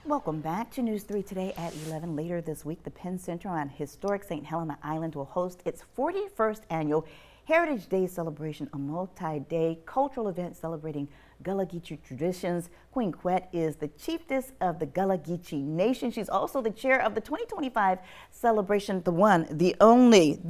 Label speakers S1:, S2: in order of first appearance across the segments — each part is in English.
S1: Welcome back to News 3 today at 11. Later this week, the Penn Center on historic St. Helena Island will host its 41st annual Heritage Day celebration, a multi-day cultural event celebrating Gullah Geechee traditions. Queen Quet is the Chieftess of the Gullah Geechee Nation. She's also the chair of the 2025 celebration, the one, the only,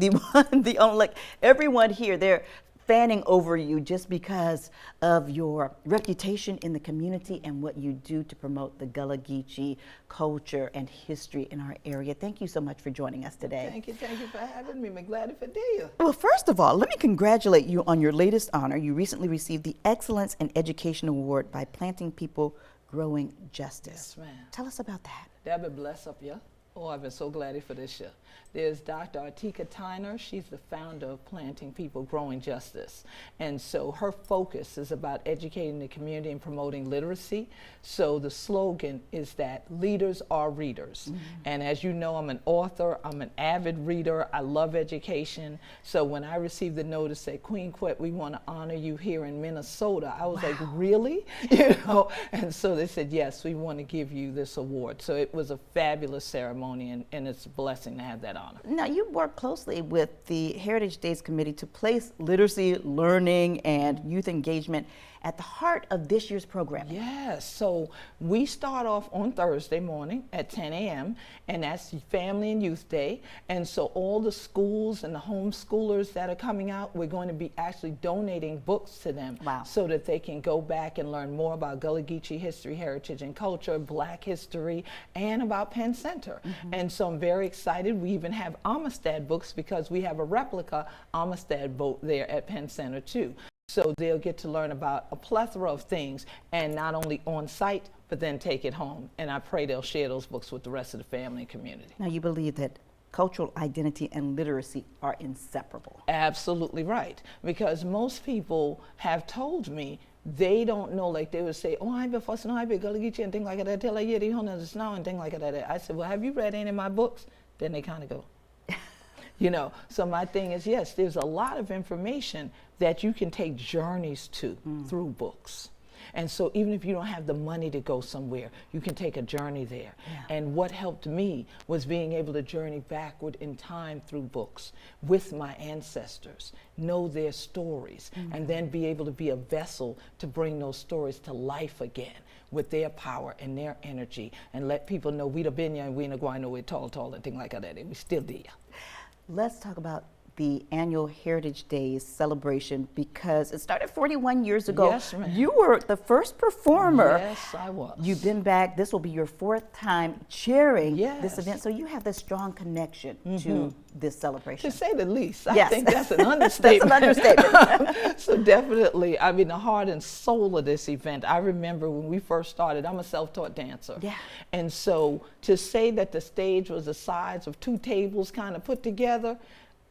S1: like everyone here, they're fanning over you just because of your reputation in the community and what you do to promote the Gullah Geechee culture and history in our area. Thank you so much for joining us today.
S2: Thank you for having me. I'm glad to be here.
S1: Well, first of all, let me congratulate you on your latest honor. You recently received the Excellence in Education Award by Planting People, Growing Justice.
S2: Yes, ma'am.
S1: Tell us about that.
S2: That been blessed up you. Oh, I've been so glad for this year. There's Dr. Artika Tyner. She's the founder of Planting People, Growing Justice. And so her focus is about educating the community and promoting literacy. So the slogan is that leaders are readers. Mm-hmm. And as you know, I'm an author, I'm an avid reader, I love education. So when I received the notice that Queen Quet, we want to honor you here in Minnesota, I was like, really? You know? And so they said, yes, we want to give you this award. So it was a fabulous ceremony, and it's a blessing to have that honor.
S1: Now, you work closely with the Heritage Days Committee to place literacy, learning, and youth engagement at the heart of this year's program.
S2: Yes, so we start off on Thursday morning at 10 a.m. and that's Family and Youth Day. And so all the schools and the homeschoolers that are coming out, we're going to be actually donating books to them.
S1: Wow.
S2: So that they can go back and learn more about Gullah Geechee history, heritage, and culture, Black history, and about Penn Center. Mm-hmm. And so I'm very excited. We even have Amistad books because we have a replica Amistad boat there at Penn Center too. So they'll get to learn about a plethora of things, and not only on site, but then take it home. And I pray they'll share those books with the rest of the family and community.
S1: Now, you believe that cultural identity and literacy are inseparable.
S2: Absolutely right, because most people have told me they don't know, like they would say, oh, I be fussing, I be Gullah Geechee and things like that. Tell like, yeah, they don't understand and things like that. I said, well, have you read any of my books? Then they kind of go, you know. So my thing is, yes, there's a lot of information that you can take journeys to through books. And so even if you don't have the money to go somewhere, you can take a journey there. Yeah. And what helped me was being able to journey backward in time through books with my ancestors, know their stories, and then be able to be a vessel to bring those stories to life again with their power and their energy, and let people know we'd have been here and we ain't going nowhere tall and things like that, and we still there.
S1: Let's talk about the annual Heritage Days celebration, because it started 41 years ago.
S2: Yes, ma'am.
S1: You were the first performer.
S2: Yes, I was.
S1: You've been back. This will be your fourth time chairing this event, so you have this strong connection to this celebration.
S2: To say the least.
S1: Yes.
S2: I think that's an understatement.
S1: That's an understatement.
S2: So definitely, I mean, the heart and soul of this event, I remember when we first started, I'm a self-taught dancer.
S1: Yeah.
S2: And so to say that the stage was the size of 2 tables kind of put together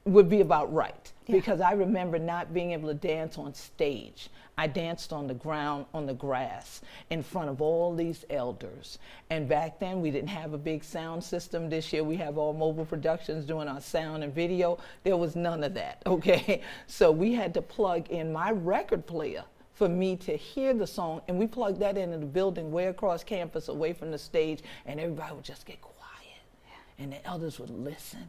S2: would be about right. Yeah. Because I remember not being able to dance on stage. I danced on the ground, on the grass, in front of all these elders. And back then, we didn't have a big sound system. This year, we have all mobile productions doing our sound and video. There was none of that, okay? So we had to plug in my record player for me to hear the song, and we plugged that into the building way across campus, away from the stage, and everybody would just get quiet. Yeah. And the elders would listen.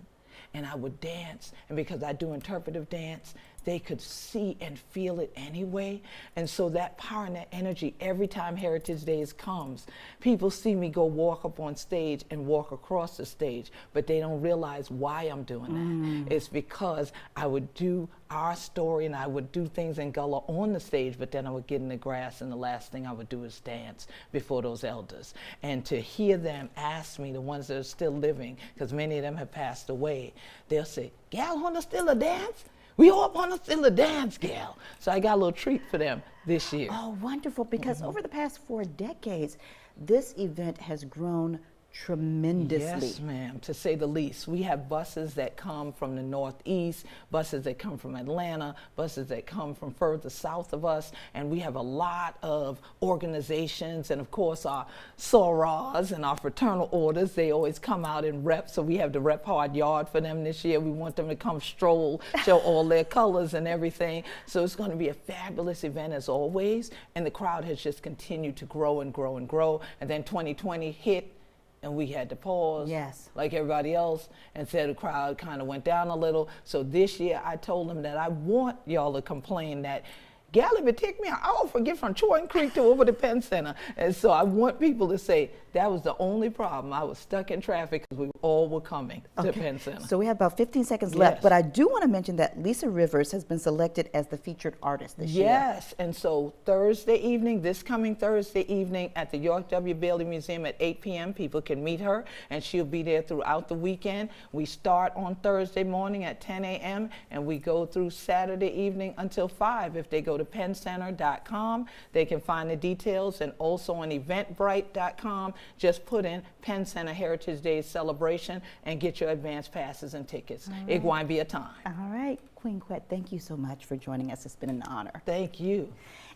S2: And I would dance, and because I do interpretive dance, they could see and feel it anyway. And so that power and that energy, every time Heritage Days comes, people see me go walk up on stage and walk across the stage, but they don't realize why I'm doing that. It's because I would do our story and I would do things in Gullah on the stage, but then I would get in the grass and the last thing I would do is dance before those elders. And to hear them ask me, the ones that are still living, because many of them have passed away, they'll say, "Gal, wanna still a dance? We all want to still a dance, gal." So I got a little treat for them this year.
S1: Oh, wonderful, because over the past 4 decades, this event has grown tremendously.
S2: Yes, ma'am, to say the least. We have buses that come from the Northeast, buses that come from Atlanta, buses that come from further south of us, and we have a lot of organizations, and of course our sorors and our fraternal orders, they always come out in rep, so we have the rep hard yard for them this year. We want them to come stroll, show all their colors and everything. So it's going to be a fabulous event as always, and the crowd has just continued to grow and grow and grow, and then 2020 hit, and we had to pause,
S1: yes,
S2: like everybody else, and said the crowd kind of went down a little. So this year I told them that I want y'all to complain that, Gally, but take me out. I won't forget from Troy Creek to over to Penn Center. And so I want people to say that was the only problem. I was stuck in traffic because we all were coming to Penn Center.
S1: So we have about 15 seconds left, but I do want to mention that Lisa Rivers has been selected as the featured artist this year.
S2: Yes, and so Thursday evening, this coming Thursday evening at the York W. Bailey Museum at 8 p.m., people can meet her, and she'll be there throughout the weekend. We start on Thursday morning at 10 a.m., and we go through Saturday evening until 5. If they go to penncenter.com, they can find the details, and also on eventbrite.com, just put in Penn Center Heritage Day celebration and get your advance passes and tickets. It's going to be a time.
S1: All right, Queen Quet, thank you so much for joining us. It's been an honor.
S2: Thank you.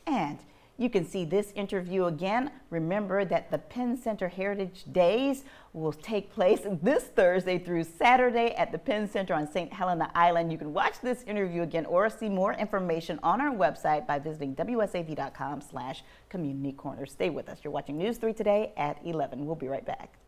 S1: And you can see this interview again. Remember that the Penn Center Heritage Days will take place this Thursday through Saturday at the Penn Center on St. Helena Island. You can watch this interview again or see more information on our website by visiting wsav.com/community corner. Stay with us. You're watching News 3 Today at 11. We'll be right back.